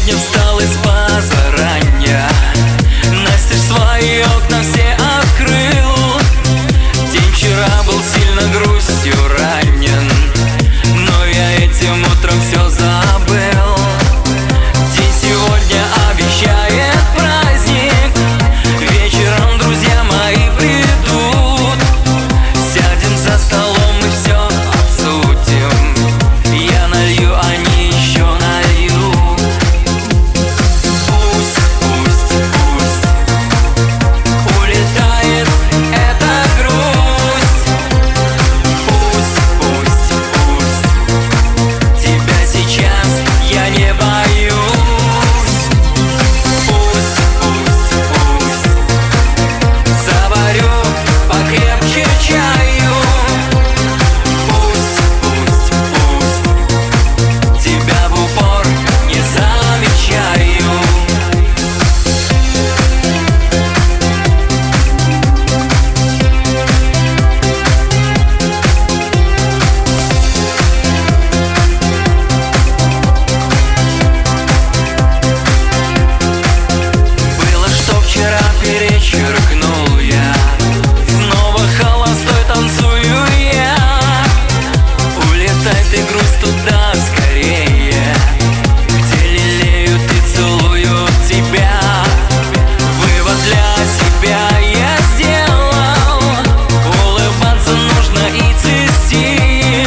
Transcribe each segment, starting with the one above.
Встал из позаранья, настежь свои окна все открыл. День вчера был сильно грустью ранен, но я этим утром все забыл. День сегодня обещает праздник, вечером друзья мои придут. Сядем за столом и все обсудим, я налью, они еще нальют. Перечеркнул я, снова холостой танцую я. Улетай ты, грусть, туда скорее, где лелеют и целуют тебя. Вывод для себя я сделал, улыбаться нужно и цвести,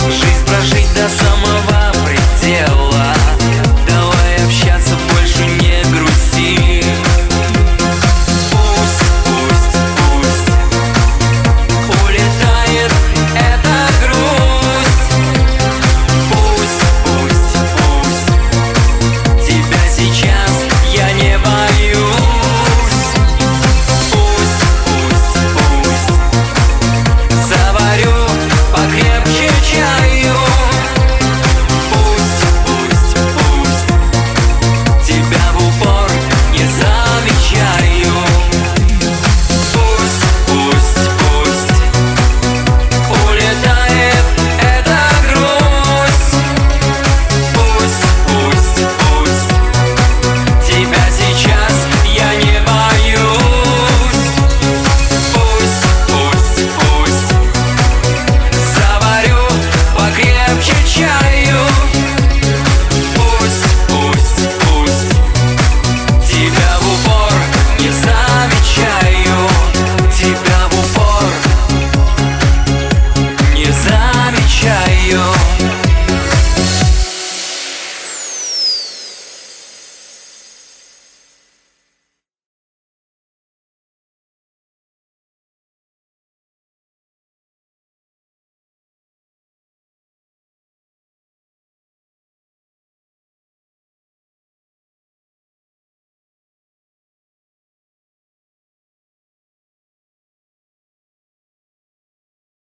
жизнь прожить до самого предела. Давай общаться, больше не грусти. You